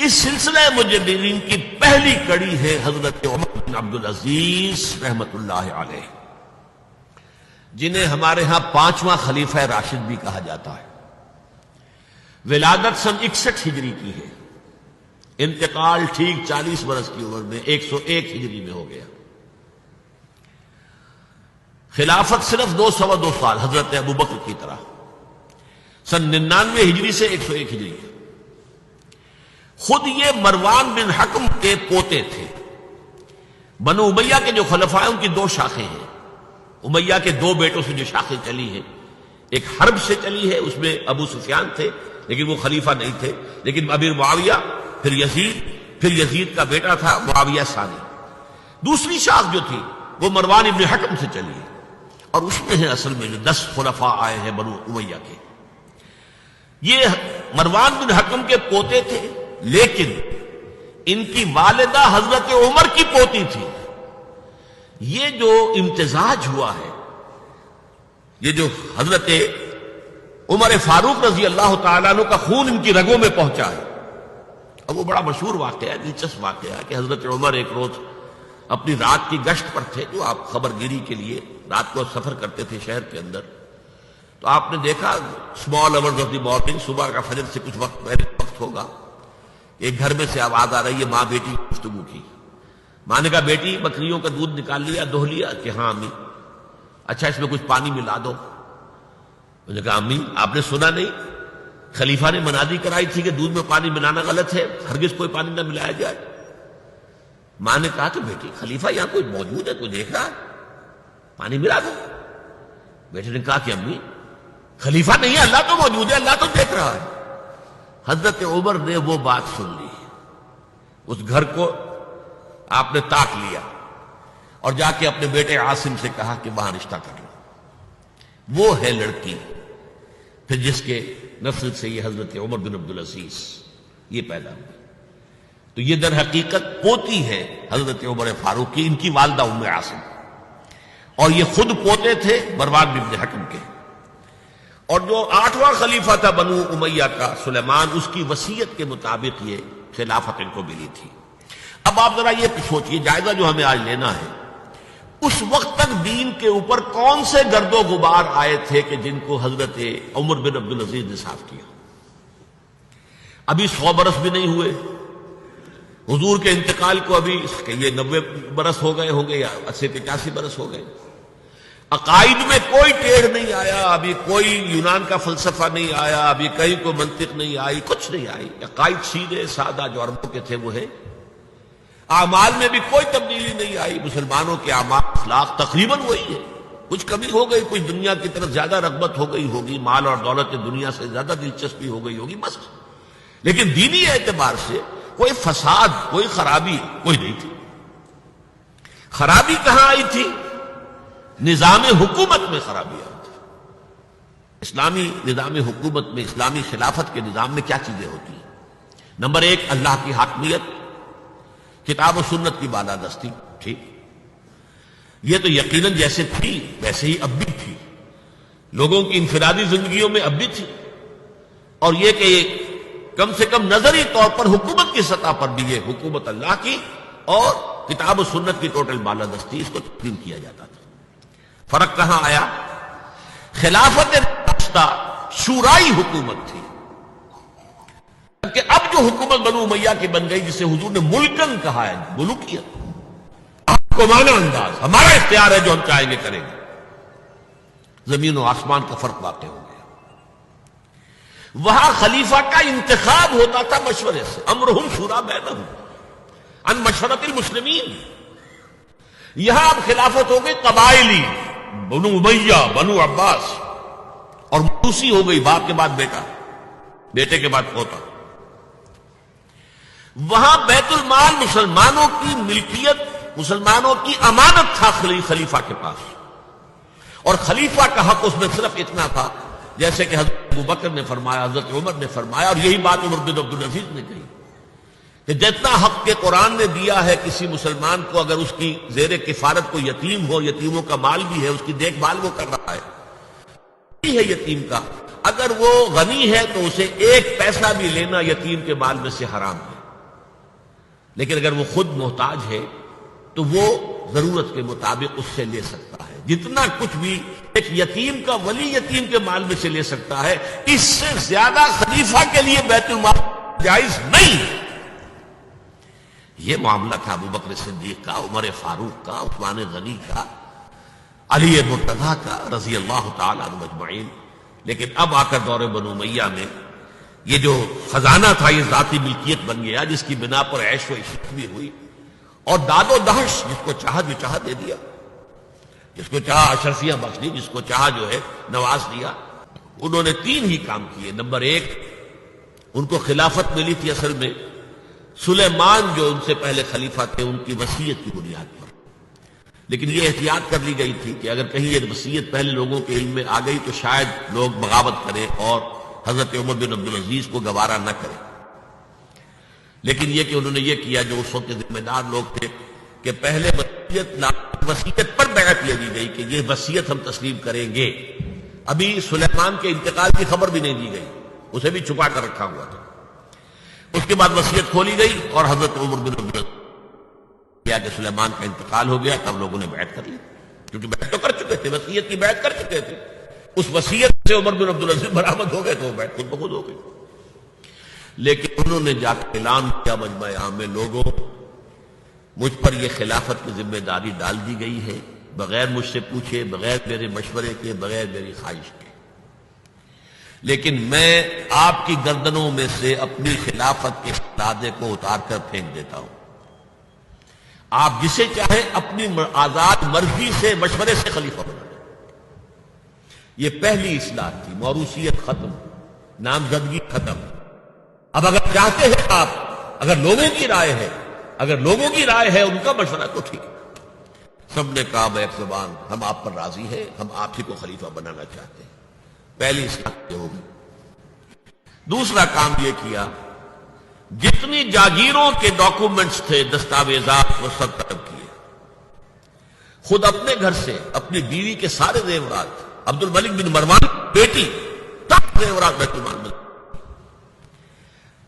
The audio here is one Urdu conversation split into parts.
اس سلسلہ مجددین کی پہلی کڑی ہے حضرت عمر بن عبدالعزیز رحمت اللہ علیہ، جنہیں ہمارے ہاں 5واں خلیفہ راشد بھی کہا جاتا ہے۔ ولادت سن 61 ہجری کی ہے، انتقال ٹھیک 40 برس کی عمر میں 101 ہجری میں ہو گیا۔ خلافت صرف 2 سال حضرت ابوبکر کی طرح، سن 99 ہجری سے 101 ہجری۔ خود یہ مروان بن حکم کے پوتے تھے۔ بنو امیہ کے جو خلفاء ہیں ان کی 2 شاخیں ہیں، امیہ کے 2 بیٹوں سے جو شاخیں چلی ہیں، ایک حرب سے چلی ہے، اس میں ابو سفیان تھے لیکن وہ خلیفہ نہیں تھے، لیکن امیر معاویہ، پھر یزید کا بیٹا تھا معاویہ ثانی۔ دوسری شاخ جو تھی وہ مروان ابن حکم سے چلی ہے، اور اس میں ہے اصل میں جو 10 خلفاء آئے ہیں بنو امیہ کے۔ یہ مروان بن حکم کے پوتے تھے، لیکن ان کی والدہ حضرت عمر کی پوتی تھی۔ یہ جو امتزاج ہوا ہے، یہ جو حضرت عمر فاروق رضی اللہ تعالیٰ عنہ کا خون ان کی رگوں میں پہنچا ہے، اور وہ بڑا مشہور واقعہ ہے، دلچسپ واقعہ ہے کہ حضرت عمر ایک روز اپنی رات کی گشت پر تھے، جو آپ خبر گیری کے لیے رات کو سفر کرتے تھے شہر کے اندر، تو آپ نے دیکھا small hours of the morning, صبح کا فجر سے کچھ وقت پہلے وقت ہوگا، ایک گھر میں سے آواز آ رہی ہے ماں بیٹی کی گفتگو کی۔ ماں نے کہا بیٹی بکریوں کا دودھ نکال لیا، دہو لیا؟ کہ ہاں امی۔ اچھا اس میں کچھ پانی ملا دو۔ میں نے کہا امی آپ نے سنا نہیں، خلیفہ نے منادی کرائی تھی کہ دودھ میں پانی ملانا غلط ہے، ہرگز کوئی پانی نہ ملایا جائے۔ ماں نے کہا کہ بیٹی خلیفہ یہاں کوئی موجود ہے، کوئی دیکھ رہا ہے، پانی ملا دو۔ بیٹے نے کہا کہ امی خلیفہ نہیں ہے، اللہ تو موجود ہے، اللہ تو دیکھ رہا ہے۔ حضرت عمر نے وہ بات سن لی، اس گھر کو آپ نے تاک لیا اور جا کے اپنے بیٹے عاصم سے کہا کہ وہاں رشتہ کر لو۔ وہ ہے لڑکی پھر جس کے نسل سے یہ حضرت عمر بن عبدالعزیز یہ پیدا ہوئی۔ تو یہ در حقیقت پوتی ہے حضرت عمر فاروق کی، ان کی والدہ ام عاصم، اور یہ خود پوتے تھے مروان بن حکم کے۔ اور جو 8واں خلیفہ تھا بنو امیہ کا سلیمان، اس کی وصیت کے مطابق یہ خلافت ان کو ملی تھی۔ اب آپ ذرا یہ سوچئے، جائزہ جو ہمیں آج لینا ہے، اس وقت تک دین کے اوپر کون سے گرد و غبار آئے تھے کہ جن کو حضرت عمر بن عبدالعزیز نے صاف کیا؟ ابھی 100 برس بھی نہیں ہوئے حضور کے انتقال کو، ابھی کہ یہ 90 برس ہو گئے ہوں گے یا 80-85 برس ہو گئے۔ عقائد میں کوئی ٹیڑھ نہیں آیا، ابھی کوئی یونان کا فلسفہ نہیں آیا، ابھی کہیں کوئی منطق نہیں آئی، کچھ نہیں آئی۔ عقائد سیدھے سادہ جو عربوں کے تھے وہ ہے۔ اعمال میں بھی کوئی تبدیلی نہیں آئی، مسلمانوں کے اعمال اخلاق تقریباً وہی ہے۔ کچھ کمی ہو گئی، کچھ دنیا کی طرف زیادہ رغبت ہو گئی ہوگی، مال اور دولت دنیا سے زیادہ دلچسپی ہو گئی ہوگی، بس۔ لیکن دینی اعتبار سے کوئی فساد، کوئی خرابی کوئی نہیں تھی۔ خرابی کہاں آئی تھی؟ نظام حکومت میں خرابی آئی تھی۔ اسلامی نظام حکومت میں، اسلامی خلافت کے نظام میں کیا چیزیں ہوتی ہیں؟ نمبر 1 اللہ کی حاکمیت، کتاب و سنت کی بالادستی، ٹھیک، یہ تو یقیناً جیسے تھی ویسے ہی اب بھی تھی، لوگوں کی انفرادی زندگیوں میں اب بھی تھی۔ اور یہ کہ کم سے کم نظری طور پر حکومت کی سطح پر بھی یہ حکومت اللہ کی اور کتاب و سنت کی ٹوٹل بالادستی، اس کو تسلیم کیا جاتا تھا۔ فرق کہاں آیا؟ خلافت راستہ شورائی حکومت تھی، کہ اب جو حکومت بنو امیہ کی بن گئی، جسے حضور نے ملکن کہا ہے، ملوکیت، کو مانا انداز، ہمارا اختیار ہے، جو ہم چاہیں گے کریں گے۔ زمین و آسمان کا فرق واقع ہو گیا۔ وہاں خلیفہ کا انتخاب ہوتا تھا مشورے سے، امرہم شورا بینہم، عن مشورۃ المسلمین۔ یہاں اب خلافت ہو گئی قبائلی، بنو امیہ، بنو عباس، اور موروثی ہو گئی، باپ کے بعد بیٹا، بیٹے کے بعد پوتا۔ وہاں بیت المال مسلمانوں کی ملکیت، مسلمانوں کی امانت تھا خلیفہ کے پاس، اور خلیفہ کا حق اس میں صرف اتنا تھا جیسے کہ حضرت ابوبکر نے فرمایا، حضرت عمر نے فرمایا، اور یہی بات عمر بن عبدالعزیز نے کہی کہ جتنا حق کے قرآن نے دیا ہے کسی مسلمان کو، اگر اس کی زیر کفالت کو یتیم ہو، یتیموں کا مال بھی ہے، اس کی دیکھ بھال وہ کر رہا ہے یتیم کا، اگر وہ غنی ہے تو اسے 1 پیسہ بھی لینا یتیم کے مال میں سے حرام ہے۔ لیکن اگر وہ خود محتاج ہے تو وہ ضرورت کے مطابق اس سے لے سکتا ہے. جتنا کچھ بھی ایک یتیم کا ولی یتیم کے مال میں سے لے سکتا ہے، اس سے زیادہ خلیفہ کے لیے بیت المال جائز نہیں ہے. یہ معاملہ تھا ابو بکر صدیق کا، عمر فاروق کا، عثمان غنی کا، علی مرتضیٰ کا رضی اللہ تعالی عنہ اجمعین. لیکن اب آ کر دور بنو امیہ میں یہ جو خزانہ تھا یہ ذاتی ملکیت بن گیا، جس کی بنا پر عیش و عشرت بھی ہوئی، اور داد و دہش جس کو چاہا جو چاہا دے دیا، جس کو چاہا اشرفیاں بخش دی، جس کو چاہا جو ہے نواز دیا. انہوں نے تین ہی کام کیے. نمبر ایک، ان کو خلافت ملی تھی اصل میں سلیمان جو ان سے پہلے خلیفہ تھے ان کی وصیت کی بنیاد پر، لیکن یہ احتیاط کر لی گئی تھی کہ اگر کہیں یہ وصیت پہلے لوگوں کے علم میں آ گئی تو شاید لوگ بغاوت کریں اور حضرت عمر بن عبدالعزیز کو گوارا نہ کریں. لیکن یہ کہ انہوں نے یہ کیا جو اس وقت کے ذمہ دار لوگ تھے کہ پہلے وصیت پر بیعت لے دی گئی کہ یہ وصیت ہم تسلیم کریں گے. ابھی سلیمان کے انتقال کی خبر بھی نہیں دی گئی، اسے بھی چھپا کر رکھا ہوا تھا. اس کے بعد وصیت کھولی گئی اور حضرت عمر بن عبدالعزیز کیا کہ سلیمان کا انتقال ہو گیا، تب لوگوں نے بیعت کر لی، کیونکہ بیعت تو کر چکے تھے، وصیت کی بیعت کر چکے تھے. اس وصیت سے عمر بن عبدالعزیز برآمد ہو گئے تو وہ بیعت خود بخود ہو گئی. لیکن انہوں نے جا کے اعلان کیا مجمع عام میں، لوگوں مجھ پر یہ خلافت کی ذمہ داری ڈال دی گئی ہے بغیر مجھ سے پوچھے، بغیر میرے مشورے کے، بغیر میری خواہش کے. لیکن میں آپ کی گردنوں میں سے اپنی خلافت کے دادے کو اتار کر پھینک دیتا ہوں. آپ جسے چاہیں اپنی آزاد مرضی سے مشورے سے خلیفہ بنا دیں. یہ پہلی اصلاح تھی. موروثیت ختم، نامزدگی ختم. اب اگر چاہتے ہیں آپ، اگر لوگوں کی رائے ہے ان کا مشورہ تو ٹھیک ہے. سب نے کہا بیک زبان ہم آپ پر راضی ہیں، ہم آپ ہی کو خلیفہ بنانا چاہتے ہیں. پہلی اصلاح یہ ہوگی. دوسرا کام یہ کیا، جتنی جاگیروں کے ڈاکومنٹس تھے، دستاویزات، وہ سب طلب کیے. خود اپنے گھر سے اپنی بیوی کے سارے زیورات، عبد الملک بن مروان بیٹی تک زیورات بیت المال میں.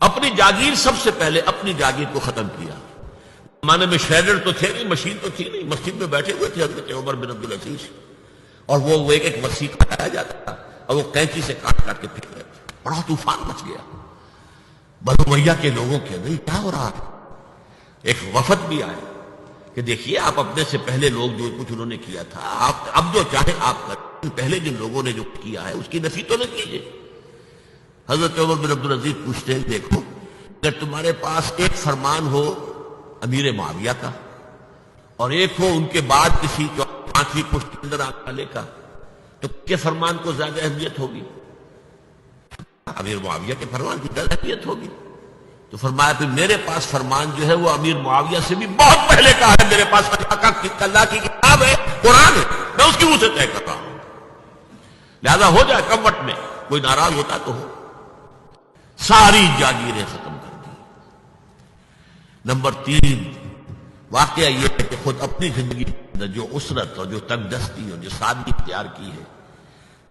اپنی جاگیر سب سے پہلے اپنی جاگیر کو ختم کیا. زمانے میں شریڈر تو تھے نہیں، مشین تو تھی نہیں. مسجد میں بیٹھے ہوئے تھے حضرت عمر بن عبدالعزیز اور وہ ایک ایک وصی کاٹایا جاتا تھا اور وہ قینچی سے کاٹ کاٹ کے پھینک رہے تھے. بڑا طوفان مچ گیا بنو امیہ کے لوگوں کے اندر. کیا ہو رہا ہے؟ ایک وفد بھی آئے کہ دیکھیے آپ اپنے سے پہلے لوگ جو کچھ انہوں نے کیا تھا، آپ اب جو چاہیں آپ کریں، پہلے جن لوگوں نے جو کیا ہے اس کی نفی تو نہ کیجیے. حضرت عمر بن عبدالعزیز پوچھتے ہیں دیکھو اگر تمہارے پاس ایک فرمان ہو امیر معاویہ کا اور ایک ہو ان کے بعد کسی پانچویں پشت کے اندر آنے والے کا، تو کس فرمان کو زیادہ اہمیت ہوگی؟ امیر معاویہ کے فرمان کی زیادہ اہمیت ہوگی. تو فرمایا پھر میرے پاس فرمان جو ہے وہ امیر معاویہ سے بھی بہت پہلے کا ہے. میرے پاس اللہ کی کتاب ہے، قرآن ہے، میں اس کی منہ سے طے کر رہا ہوں. لہذا ہو جائے کموٹ میں، کوئی ناراض ہوتا تو ہو. ساری جاگیریں ختم کر دی. نمبر 3 واقعہ یہ ہے کہ خود اپنی زندگی میں جو اسرت اور جو تنگ دستی اور جو سادگی اختیار کی ہے،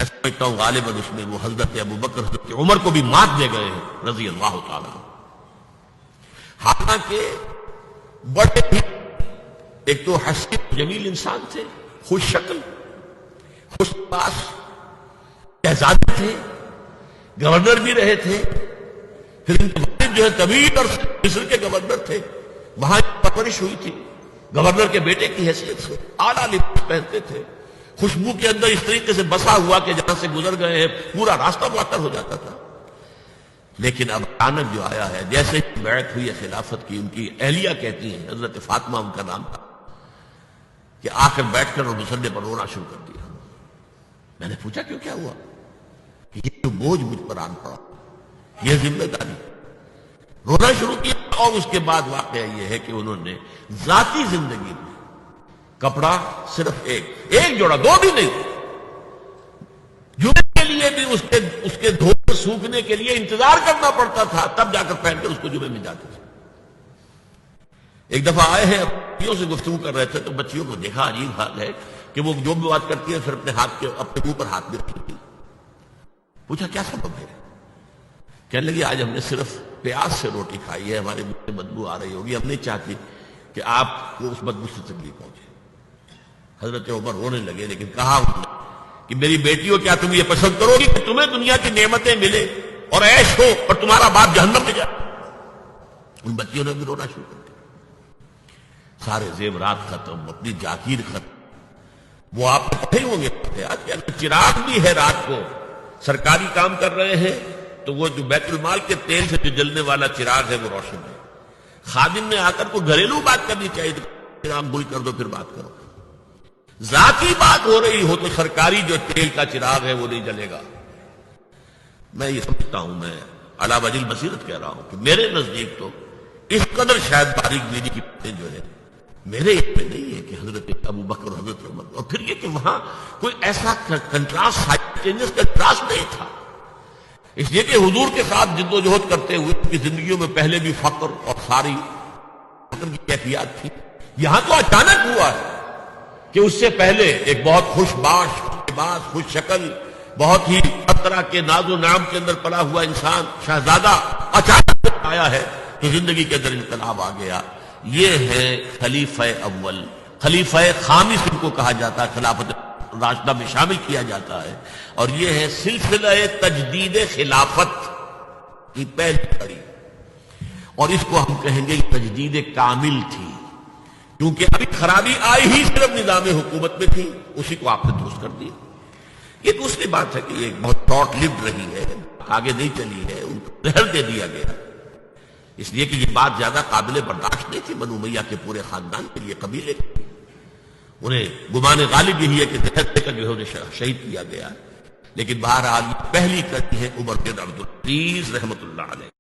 میں سمجھتا ہوں غالباً اس میں وہ حضرت ابو بکر حضرت عمر کو بھی مات دے گئے ہیں رضی اللہ تعالیٰ. حالانکہ بڑے ہی ایک تو حسین جمیل انسان تھے، خوش شکل، خوش لباس، شہزادے تھے، گورنر بھی رہے تھے. پھر ان کے والد جو ہے طویل اور مصر کے گورنر تھے، وہاں پرورش ہوئی تھی گورنر کے بیٹے کی حیثیت سے. اعلیٰ لباس پہنتے تھے، خوشبو کے اندر اس طریقے سے بسا ہوا کہ جہاں سے گزر گئے ہیں پورا راستہ معطر ہو جاتا تھا. لیکن اب اچانک جو آیا ہے، جیسے بیعت ہوئی ہے خلافت کی، ان کی اہلیہ کہتی ہیں، حضرت فاطمہ ان کا نام تھا، کہ آ کر بیٹھ کر اور مسلے پر رونا شروع کر دیا. میں نے پوچھا کیوں، کیا ہوا؟ یہ جو بوجھ مجھ پر آن پڑا، یہ ذمہ داری. رونا شروع کیا. اور اس کے بعد واقعہ یہ ہے کہ انہوں نے ذاتی زندگی میں کپڑا صرف ایک جوڑا، 2 بھی نہیں، جمعے کے لیے بھی اس کے دھوپ سوکھنے کے لیے انتظار کرنا پڑتا تھا، تب جا کر پہن کے اس کو جمعے میں جاتے تھے. ایک دفعہ آئے ہیں بچیوں سے گفتگو کر رہے تھے تو بچیوں کو دیکھا، عجیب حال ہے کہ وہ جو بھی بات کرتی ہیں پھر اپنے منہ پر ہاتھ بھی رکھتی. پوچھا کیا سبب ہے؟ کہنے لگی آج ہم نے صرف پیاز سے روٹی کھائی ہے، ہمارے منہ سے بدبو آ رہی ہوگی، ہم نہیں چاہتے کہ آپ کو اس بدبو سے تکلیف پہنچے۔ حضرت عمر رونے لگے، لیکن کہا انہوں نے کہ میری بیٹیوں، کیا تم یہ پسند کرو گی کہ تمہیں دنیا کی نعمتیں ملے اور عیش ہو اور تمہارا باپ جہنم میں جائے؟ ان بچیوں نے بھی رونا شروع کر دیا۔ سارے زیورات ختم، اپنی جاگیر ختم۔ وہ آپ کو پتہ ہی ہوں گے کہ اگر چراغ بھی ہے رات کو، سرکاری کام کر رہے ہیں تو وہ جو بیت المال کے تیل سے جو جلنے والا چراغ ہے وہ روشن ہے۔ خادم نے آ کر کو گھریلو بات کرنی چاہیے تو چراغ گل کر دو پھر بات کرو۔ ذاتی بات ہو رہی ہو تو سرکاری جو تیل کا چراغ ہے وہ نہیں جلے گا۔ میں یہ سمجھتا ہوں، میں علی وجہ البصیرت کہہ رہا ہوں کہ میرے نزدیک تو اس قدر شاید باریک بینی کی باتیں جو ہے میرے علم میں نہیں ہے کہ حضرت ابو بکر اور حضرت عمر، اور پھر یہ کہ وہاں کوئی ایسا کنٹراسٹ کنٹراسٹ نہیں تھا، اس لیے کہ حضور کے ساتھ جد و جہد کرتے ہوئے ان کی زندگیوں میں پہلے بھی فقر اور ساری فقر کی کیفیات تھی۔ یہاں تو اچانک ہوا ہے کہ اس سے پہلے ایک بہت خوش باش خوش شکل، بہت ہی ہر طرح کے ناز و نعم کے اندر پلا ہوا انسان شہزادہ اچانک آیا ہے تو زندگی کے اندر انقلاب آ گیا۔ یہ ہے خلیفہ اول، خلیفہ خامس ان کو کہا جاتا ہے، خلافت راشدہ میں شامل کیا جاتا ہے، اور یہ ہے سلسلہ تجدید خلافت کی پہلی کڑی، اور اس کو ہم کہیں گے تجدید کامل تھی، کیونکہ ابھی خرابی آئی ہی صرف نظام حکومت میں تھی، اسی کو آپ نے درست کر دیا۔ یہ دوسری بات ہے کہ یہ بہت شارٹ لیوڈ رہی ہے، آگے نہیں چلی ہے، ان کو زہر دے دیا گیا، اس لیے کہ یہ بات زیادہ قابل برداشت نہیں تھی بنو امیہ کے پورے خاندان کے لیے، قبیلے کے لیے۔ انہیں گمان غالب یہی ہے کہ زہر دے کر جو ہے انہیں شہید کیا گیا، لیکن بہرحال یہ پہلی کڑی ہے عمر بن عبد العزیز رحمۃ اللہ علیہ۔